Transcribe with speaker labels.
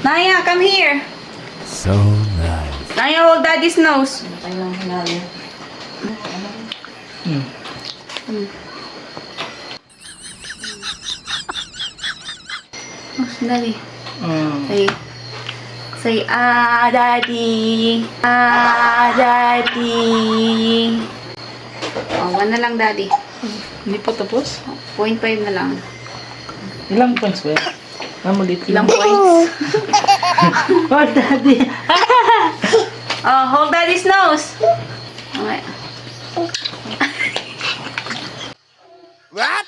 Speaker 1: Naya, come here.
Speaker 2: So nice.
Speaker 1: Naya, hold daddy's nose.
Speaker 3: Kailang hinali.
Speaker 1: Oh, daddy. Say, daddy. Daddy. Oh, 1 na lang, daddy.
Speaker 3: Hindi pa tapos?
Speaker 1: 0.5 na lang.
Speaker 3: Ilang points ba yan? Malit
Speaker 1: Ilang points?
Speaker 3: Oh, daddy!
Speaker 1: Oh, hold daddy's nose. Okay.
Speaker 2: What?